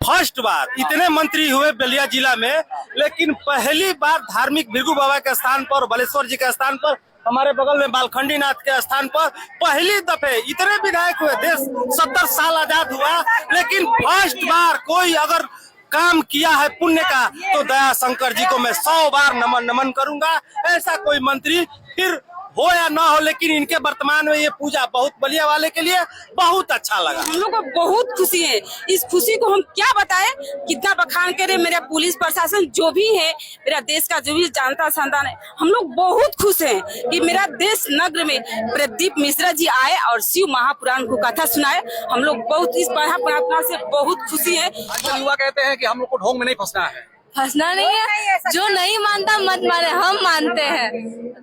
First बार इतने मंत्री हुए बलिया जिला में, लेकिन पहली बार धार्मिक भृगु बाबा के स्थान पर, बलेश्वर जी के स्थान पर, हमारे बगल में बालखंडी नाथ के स्थान पर पहली दफे इतने विधायक हुए। देश 70 साल आजाद हुआ, लेकिन फर्स्ट बार कोई अगर काम किया है पुण्य का तो दया शंकर जी को मैं 100 बार नमन करूंगा। ऐसा कोई मंत्री फिर हो या ना हो, लेकिन इनके वर्तमान में ये पूजा बहुत बलिया वाले के लिए बहुत अच्छा लगा। हम लोग को बहुत खुशी है। इस खुशी को हम क्या बताएं, कितना बखान करें। मेरा पुलिस प्रशासन जो भी है, मेरा देश का जो भी जानता संतान है, हम लोग बहुत खुश हैं कि मेरा देश नगर में प्रदीप मिश्रा जी आए और शिव महापुराण को कथा सुनाए। हम लोग बहुत इस महापुराण से बहुत खुशी है। युवा कहते हैं कि हम लोग को ढोंग में नहीं फंसना है। फंसना नहीं है, जो नहीं मानता मत माने, हम मानते हैं।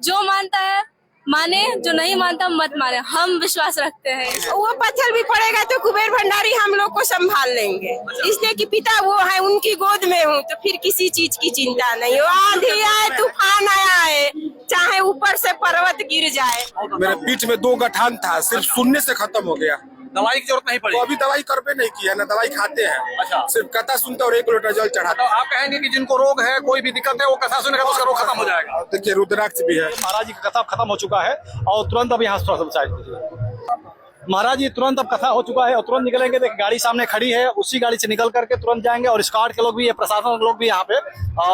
जो मानता है माने, जो नहीं मानता मत माने, हम विश्वास रखते हैं। वो पत्थर भी पड़ेगा तो कुबेर भंडारी हम लोग को संभाल लेंगे, इसलिए कि पिता वो है, उनकी गोद में हूँ, तो फिर किसी चीज की चिंता नहीं। आंधी आए, तूफान आए, चाहे ऊपर से पर्वत गिर जाए। मेरे बीच में 2 गठान था, सिर्फ सुनने से खत्म हो गया। दवाई की जरूरत नहीं पड़ी। तो अभी दवाई करबे नहीं किया ना, दवाई खाते हैं। अच्छा। सिर्फ कथा सुनते और 1 लोटा जल चढ़ाते। तो आप कहेंगे कि जिनको रोग है, कोई भी दिक्कत है, वो कथा सुनेगा तो उसका रोग खत्म हो जाएगा। देखिए रुद्राक्ष भी है। महाराज जी का कथा खत्म हो चुका है और तुरंत अब यहाँ थोड़ा सा महाराज जी तुरंत अब कथा हो चुका है और तुरंत निकलेंगे। देखिए गाड़ी सामने खड़ी है, उसी गाड़ी से निकल करके तुरंत जाएंगे। और स्क्वाड के लोग भी, प्रशासन के लोग भी यहाँ पे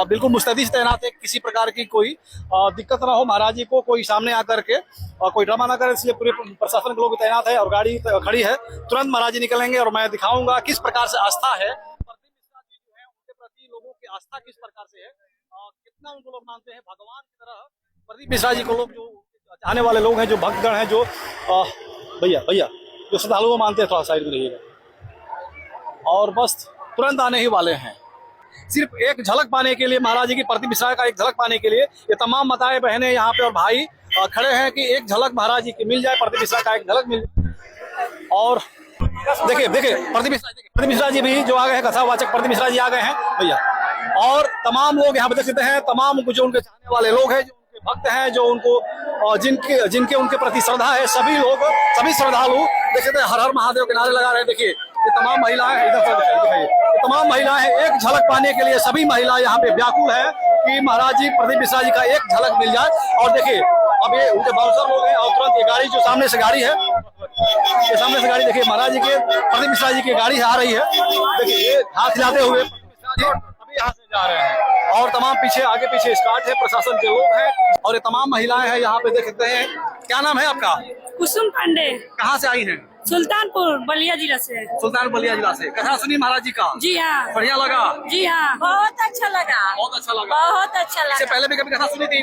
बिल्कुल मुस्तैदी से तैनात है, किसी प्रकार की कोई दिक्कत ना हो महाराज जी को, कोई सामने आकर के कोई ड्रामा ना करे, इसलिए पूरे प्रशासन के लोग भी तैनात है और गाड़ी खड़ी है। तुरंत महाराज जी निकलेंगे और मैं दिखाऊंगा किस प्रकार से आस्था है प्रदीप मिश्रा जी जो है उनके प्रति लोगों की आस्था किस प्रकार से है, कितना उनको लोग मानते हैं भगवान की तरह। प्रदीप मिश्रा जी को लोग जो चाहने वाले लोग हैं, जो भक्तगण हैं, जो भैया जो श्रद्धालुओं मानते हैं, थोड़ा साइड में रहिएगा। और बस तुरंत आने ही वाले हैं। सिर्फ एक झलक पाने के लिए, महाराज जी की प्रदीप मिश्रा का एक झलक पाने के लिए ये तमाम माताएं बहनें यहाँ पे और भाई खड़े हैं कि एक झलक महाराज जी की मिल जाए, प्रदीप मिश्रा का एक झलक मिल जाए। और देखिए प्रदीप मिश्रा जी भी जो आ गए हैं, कथावाचक प्रदीप मिश्रा जी आ गए हैं भैया। और तमाम लोग यहाँ पे देख सकते हैं, तमाम जो उनके चाहने वाले लोग हैं, जो उनके भक्त हैं, जो उनको जिनके उनके प्रति श्रद्धा है, सभी लोग, सभी श्रद्धालु देख सकते हैं, हर हर महादेव के नारे लगा रहे हैं। देखिए ये तमाम महिलाएं हैं, इधर से दिखाइए, ये तमाम महिलाएं हैं, एक झलक पाने के लिए सभी महिलाएं यहाँ पे व्याकुल है कि महाराज जी प्रदीप मिश्रा जी का एक झलक मिल जाए। और देखिए अब ये उनके बाउंसर लोग हैं और तुरंत ये गाड़ी जो सामने से गाड़ी है, ये सामने से गाड़ी देखिए महाराज जी के प्रदीप मिश्रा जी की गाड़ी आ रही है। देखिए ये हाथ हिलाते हुए अभी यहाँ से जा रहे हैं और तमाम पीछे आगे पीछे स्टार्ट है, प्रशासन के लोग हैं और ये तमाम महिलाएं हैं यहाँ पे देख सकते हैं। क्या नाम है आपका? कुसुम पांडे, कहाँ से आई हैं? सुल्तानपुर बलिया जिला से। सुल्तानपुर बलिया जिला से। कथा सुनी महाराज जी का? जी हाँ। बढ़िया लगा? जी हाँ, बहुत अच्छा लगा। बहुत अच्छा लगा? बहुत अच्छा लगा। इससे पहले भी कभी कथा सुनी थी?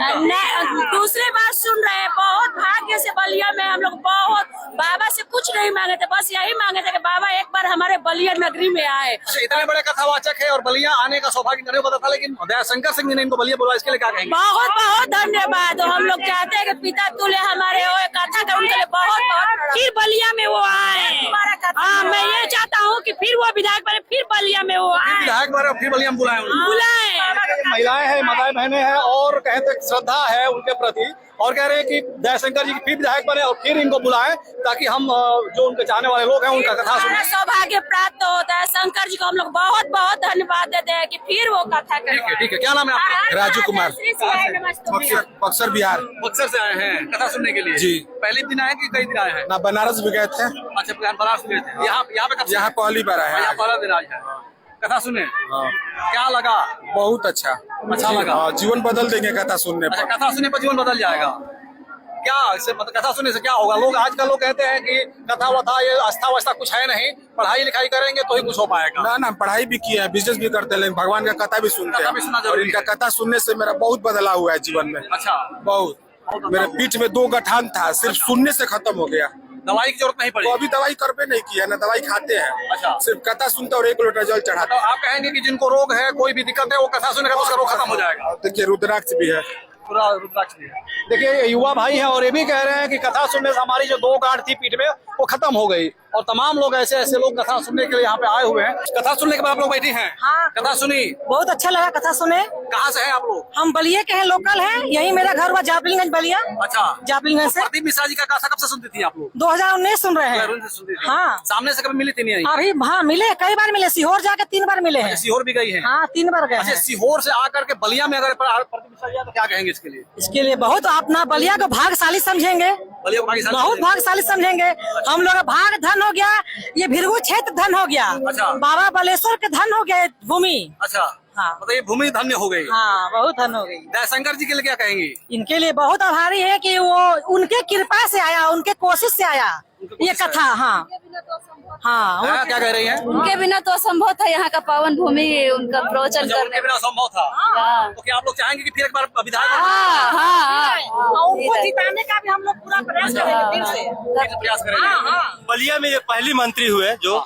दूसरे बार सुन रहे हैं। बहुत भाग्य से बलिया में हम लोग बहुत, बाबा से कुछ नहीं मांगे थे, बस यही मांगे थे कि बाबा एक बार हमारे बलिया नगरी में आए। इतने बड़े कथावाचक है और बलिया आने का सौभाग्य नहीं होता था, लेकिन दया शंकर सिंह जी ने इनको बलिया बोला, इसके लिए क्या कहेंगे? बहुत बहुत धन्यवाद। हम लोग चाहते हैं कि पिता तुल्य हमारे हो कथा का, उनके लिए बहुत बहुत फिर बलिया में वो आए। हाँ, मैं ये चाहता हूँ कि फिर वो विधायक बने, फिर बलिया में वो आए। विधायक बने फिर बलिया में बुलाए। महिलाएं हैं, माताएं बहनें हैं और कहते श्रद्धा है उनके प्रति और कह रहे हैं कि दयाशंकर जी फिर विधायक बने और फिर इनको बुलाएं ताकि हम जो उनके चाहने वाले लोग हैं उनका कथा सुने। सौभाग्य प्राप्त होता है। शंकर जी को हम लोग बहुत बहुत धन्यवाद देते हैं कि फिर वो कथा करें। ठीक है। क्या नाम है आपका? राजू कुमार, बक्सर बिहार। बक्सर से आए हैं कथा सुनने के लिए? जी। पहले दिन आए कि कई दिन आए हैं? ना बनारस भी गए थे। अच्छा, बनारस गए थे। यहाँ पे यहाँ पहली बार आए हैं। पहला दिन आज है। कथा सुने? क्या लगा? बहुत अच्छा लगा। जीवन बदल देंगे कथा सुनने पर। अच्छा, कथा सुनने पर जीवन बदल जाएगा? क्या इससे मतलब कथा सुनने से क्या होगा? लोग आजकल लोग कहते हैं कि कथा वथा ये आस्था वास्था कुछ है नहीं, पढ़ाई लिखाई करेंगे तो ही कुछ हो पाएगा। ना पढ़ाई भी किया है, बिजनेस भी करते हैं, लेकिन भगवान का कथा भी सुनते हैं और इनका कथा सुनने से मेरा बहुत बदलाव हुआ है जीवन में। अच्छा, बहुत। मेरे बीच में 2 गठान था, सिर्फ सुनने से खत्म हो गया। दवाई की जरूरत नहीं पड़ी? तो अभी दवाई करबे नहीं किया ना, दवाई खाते हैं। अच्छा। सिर्फ कथा सुनते और 1 लोटा जल चढ़ाते। तो आप कहेंगे कि जिनको रोग है, कोई भी दिक्कत है, वो कथा सुनेगा तो उसका रोग खत्म हो जाएगा। देखिए रुद्राक्ष भी है। पूरा रुद्राक्ष भी है। देखिए युवा भाई हैं और ये भी कह रहे हैं कि कथा सुनने से हमारी जो 2 गांठ थी पीठ में वो खत्म हो गई। और तमाम लोग ऐसे ऐसे लोग कथा सुनने के लिए यहाँ पे आए हुए हैं। कथा सुनने के बाद आप लोग बैठी हैं? हाँ। कथा सुनी? बहुत अच्छा लगा कथा सुने। कहाँ से हैं आप लोग? हम बलिया के हैं, लोकल हैं। यही मेरा घर हुआ जापलिंगंज बलिया। अच्छा, जापलिंगंज से प्रदीप मिश्रा जी का कथा कब से सुनती थी आप लोग? 2019 सुन रहे हैं। सुनती थी। हाँ। सामने से कभी मिली थी नहीं? अभी हाँ मिले, कई बार मिले। सीहोर जाके 3 बार मिले हैं। सीहोर भी गई है? हाँ 3 बार गए अच्छा, हैं। सीहोर से आकर के बलिया में अगर प्रदीप मिश्रा जी आए तो क्या कहेंगे इसके लिए? इसके लिए बहुत अपना बलिया को भाग्यशाली समझेंगे, बलिया को भाग्यशाली बहुत भाग्यशाली समझेंगे। हम लोग का भाग धन हो गया, ये भिरगु क्षेत्र धन हो गया। अच्छा। बाबा बालेश्वर के धन हो गया भूमि। अच्छा, हाँ। मतलब ये भूमि धन्य हो गई। हाँ बहुत धन हो गई। दयाशंकर जी के लिए क्या कहेंगी? इनके लिए बहुत आभारी है कि वो उनके कृपा से आया, उनके कोशिश से आया ये कथा। हाँ हाँ हाँ, क्या कह रही हैं? उनके बिना तो असंभव था यहाँ का पावन भूमि उनका प्रवचन अच्छा, करने। उनके बिना संभव था। हाँ। तो क्या आप लोग चाहेंगे कि फिर एक बार विधायक हाँ हाँ और उनको जिताने का भी हम लोग पूरा प्रयास करेंगे फिर से। प्रयास करेंगे? बलिया में ये पहली मंत्री हुए जो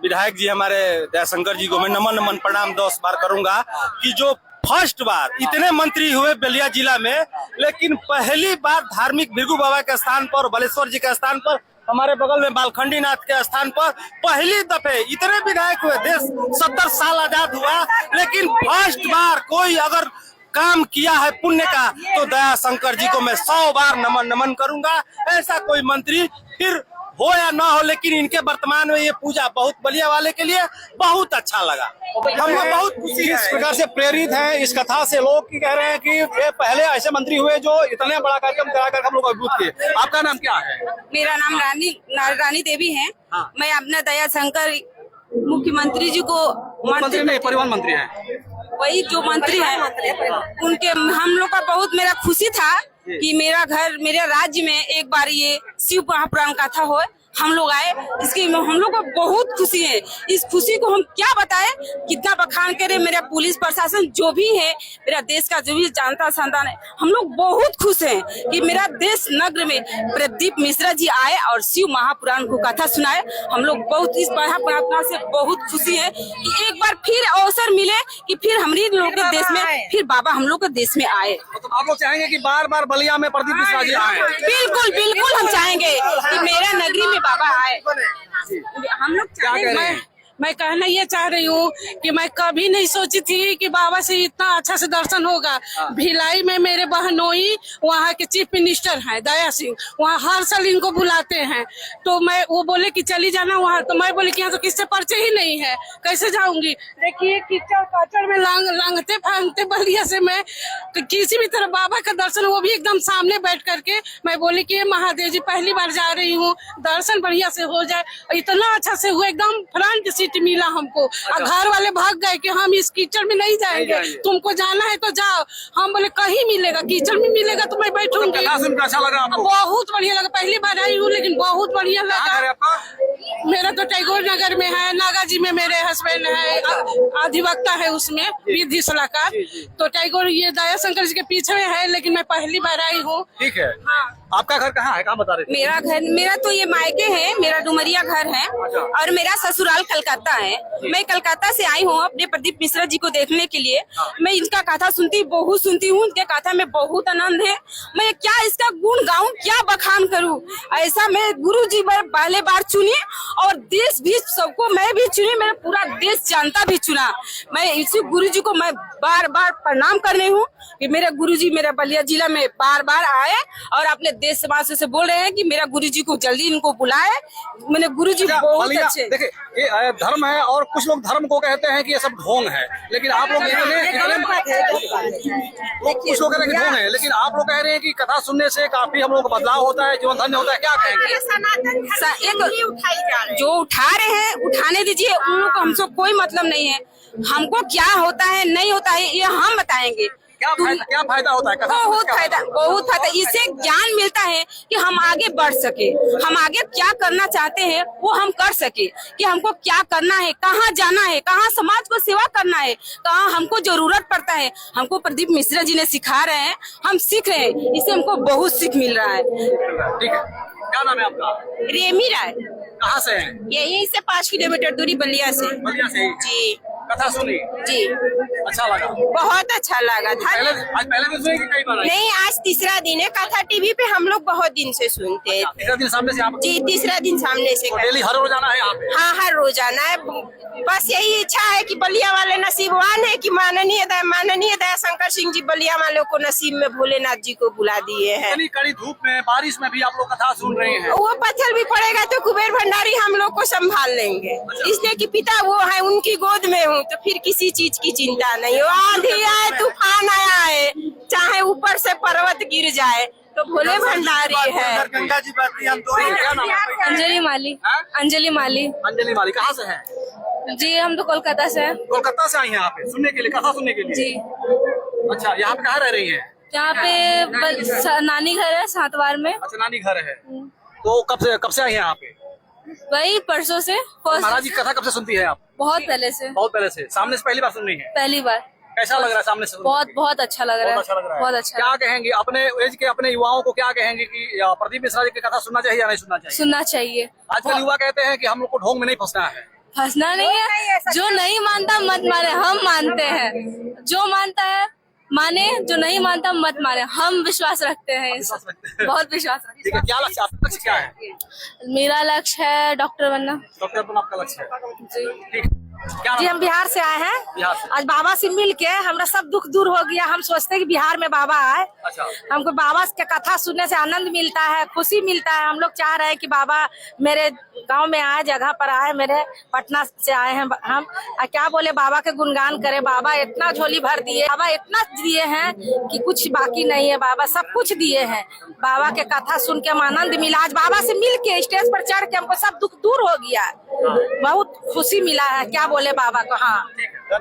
विधायक जी हमारे दयाशंकर जी को मैं नमन नमन प्रणाम 10 बार करूंगा कि जो फर्स्ट बार इतने मंत्री हुए बलिया जिला में, लेकिन पहली बार धार्मिक भृगु बाबा के स्थान पर, बालेश्वर जी के स्थान पर, हमारे बगल में बालखंडी नाथ के स्थान पर पहली दफे इतने विधायक हुए। देश 70 साल आजाद हुआ, लेकिन फर्स्ट बार कोई अगर काम किया है पुण्य का तो दयाशंकर जी को मैं 100 बार नमन नमन करूंगा। ऐसा कोई मंत्री फिर हो या ना हो, लेकिन इनके वर्तमान में ये पूजा बहुत बलिया वाले के लिए बहुत अच्छा लगा। हम लोग बहुत खुशी इस है। प्रकार से प्रेरित हैं इस कथा से लोग की कह रहे हैं कि ये पहले ऐसे मंत्री हुए जो इतने बड़ा कार्यक्रम कराकर हम लोग अद्भुत किए। आपका नाम क्या है? मेरा नाम रानी देवी है। हाँ। मैं अपना दयाशंकर मुख्यमंत्री जी को मंत्री नहीं, परिवहन मंत्री है। वही जो मंत्री है उनके हम लोग का बहुत मेरा खुशी था कि मेरा घर मेरे राज्य में एक बार ये शिव महापुराण कथा हो। हम लोग आए, इसकी हम लोग को बहुत खुशी है। इस खुशी को हम क्या बताएं, कितना बखान करें। मेरा पुलिस प्रशासन जो भी है, मेरा देश का जो भी जानता संतान है, हम लोग बहुत खुश हैं कि मेरा देश नगर में प्रदीप मिश्रा जी आए और शिव महापुराण को कथा सुनाए। हम लोग बहुत इस महापुराण से बहुत खुशी है कि एक बार फिर अवसर मिले कि फिर हमारे लोग के देश में फिर बाबा हम लोग के देश में आए। तो आप लोग चाहेंगे कि बार बार बलिया में प्रदीप मिश्रा जी आए? बिल्कुल बिल्कुल हम चाहेंगे कि मेरा नगरी में बाबा आए। हम लोग क्या कह रहे हैं? मैं कहना ये चाह रही हूँ कि मैं कभी नहीं सोची थी कि बाबा से इतना अच्छा से दर्शन होगा। भिलाई में मेरे बहनोई वहाँ के चीफ मिनिस्टर हैं दया सिंह, वहाँ हर साल इनको बुलाते हैं। तो मैं वो बोले कि चली जाना वहाँ, तो मैं बोले कि यहाँ तो किससे परिचय ही नहीं है, कैसे जाऊंगी। देखिए कीचड़ काचड़ में लांगते फांगते बलिया से मैं किसी भी तरह बाबा का दर्शन, वो भी एकदम सामने बैठ करके मैं बोली कि महादेव जी पहली बार जा रही हूँ, दर्शन बढ़िया से हो जाए। इतना अच्छा से हुआ, एकदम फ्रंट सीट मिला हमको। और घर वाले भाग गए कि हम इस कीचड़ में नहीं जाएंगे, तुमको जाना है तो जाओ। हम बोले कहीं मिलेगा, कीचड़ में मिलेगा तो मैं बैठूंगी। कथा सुनकर अच्छा लगा आपको? बहुत बढ़िया लगा, पहली बार आई हूँ लेकिन बहुत बढ़िया कहाँ घर है लगा। आपका? मेरा तो टैगोर नगर में है, नागा जी में मेरे हस्बैंड है, अधिवक्ता है उसमें विधि सलाहकार। तो टैगोर ये दयाशंकर जी के पीछे में है, लेकिन मैं पहली बार आई हूँ। ठीक है। हाँ। आपका घर कहाँ है, कहाँ बता रहे थे? मेरा तो ये मायके है, मेरा डुमरिया घर है और मेरा ससुराल कलकत्ता है। मैं कलकत्ता से आई हूँ अपने प्रदीप मिश्रा जी को देखने के लिए। मैं इनका कथा बहुत सुनती हूँ, इनके कथा में बहुत आनंद है। मैं क्या इसका गुण गाऊं, क्या बखान करूं। ऐसा मैं गुरु जी पहले बार चुनी और देश भी सबको मैं भी चुनी, मेरा पूरा देश जनता भी चुना। मैं इसी गुरु जी को मैं बार बार प्रणाम कर रही हूँ कि मेरे गुरु जी मेरा बलिया जिला में बार बार आए और अपने देश समाज से बोल रहे हैं कि मेरा गुरु जी को जल्दी इनको बुलाए। मैंने गुरु जी बहुत बलिया, अच्छे। देखिए ये धर्म है और कुछ लोग धर्म को कहते हैं कि ये सब ढोंग है, लेकिन आप लोग कुछ लोग कह रहे हैं ढोंग है, लेकिन आप लोग कह रहे हैं कि कथा सुनने से काफी हम लोग बदलाव होता है, जीवन धन्य होता है। क्या कहेंगे? जो उठा रहे हैं उठाने दीजिए, उन लोग को हमसे कोई मतलब नहीं है। हमको क्या होता है नहीं होता है ये हम बताएंगे। क्या फायदा होता है? बहुत फायदा। इससे ज्ञान मिलता है कि हम आगे बढ़ सके, हम आगे क्या करना चाहते हैं वो हम कर सके, कि हमको क्या करना है, कहाँ जाना है, कहाँ समाज को सेवा करना है, कहाँ हमको जरूरत पड़ता है। हमको प्रदीप मिश्रा जी ने सिखा रहे हैं, हम सीख रहे हैं, इससे हमको बहुत सीख मिल रहा है। ठीक है, क्या नाम है आपका? रेमी राय। कहाँ से है? यहीं से 5 किलोमीटर दूरी बलिया से। बलिया से ही? जी। कथा सुनी? जी अच्छा लगा? बहुत अच्छा लगा था। पहले दिन सुनी कि कई बार आई? नहीं, आज तीसरा दिन है। कथा टीवी पे हम लोग बहुत दिन से सुनते हैं। तीसरा दिन सामने से आप? जी, तीसरा दिन सामने से। तो डेली हर रोज आना है यहाँ पे? हाँ, हर रोज आना है। बस यही इच्छा है कि बलिया वाले नसीबवान है कि माननीय दया शंकर सिंह जी बलिया वालों को नसीब में भोलेनाथ जी को बुला दिए हैं। इतनी कड़ी धूप में, बारिश में भी आप लोग कथा सुन रहे हैं। वो पत्थर भी पड़ेगा तो कुबेर भंडारी हम लोग को संभाल लेंगे, इसलिए कि पिता वो है, उनकी गोद में हूँ, तो फिर किसी चीज की चिंता नहीं हो। आंधी आए, तूफान आया है, चाहे ऊपर से पर्वत गिर जाए, तो भोले भंडारी है। गंगा जी बाती हम दो क्या नाम है? अंजलि माली। हाँ? अंजलि माली। अंजलि माली कहाँ से है? जी हम तो कोलकाता से हैं। कोलकाता से आई हैं यहाँ पे सुनने के लिए, कथा सुनने के लिए? जी अच्छा, यहाँ पे कहाँ रह रही है? यहाँ पे नानी घर है सातवार में। अच्छा, नानी घर है। तो कब से आई हैं यहाँ पे? वही परसों से। महाराज जी कथा कब से सुनती है आप? बहुत पहले से। बहुत पहले से। सामने से पहली बार सुन रही है? पहली बार। कैसा लग रहा है सामने से? बहुत अच्छा लग रहा है। बहुत अच्छा लग रहा है। बहुत अच्छा। क्या कहेंगे अपने एज के अपने युवाओं को, क्या कहेंगे कि प्रदीप मिश्रा जी की कथा सुनना चाहिए या नहीं सुनना चाहिए? सुनना चाहिए। आजकल युवा कहते हैं कि हम लोग को ढोंग में नहीं फंसना है। फंसना नहीं है। जो नहीं मानता मत माने, हम मानते हैं। जो मानता है माने, जो नहीं मानता मत माने। हम विश्वास रखते हैं, बहुत विश्वास रखते ठीक है, क्या लक्ष्य आपका? लक्ष्य क्या है? हैं। मेरा लक्ष्य है डॉक्टर बनना। डॉक्टर बनना आपका लक्ष्य है? जी। ठीक। क्या जी नाम? हम बिहार से आए हैं। बिहार से। आज बाबा से मिल के हमारा सब दुख दूर हो गया। हम सोचते हैं कि बिहार में बाबा आए, अच्छा। हमको बाबा के कथा सुनने से आनंद मिलता है, खुशी मिलता है। हम लोग चाह रहे हैं कि बाबा मेरे गांव में आए, जगह पर आए। मेरे पटना से आए हैं हम। क्या बोले, बाबा के गुणगान करे। बाबा इतना झोली भर दिए, बाबा इतना दिए हैं कि कुछ बाकी नहीं है। बाबा सब कुछ दिए हैं। बाबा के कथा सुन के हम आनंद मिला। आज बाबा से मिल के स्टेज पर चढ़ के हमको सब दुख दूर हो गया। बहुत खुशी मिला है। क्या बोले बाबा को। हाँ।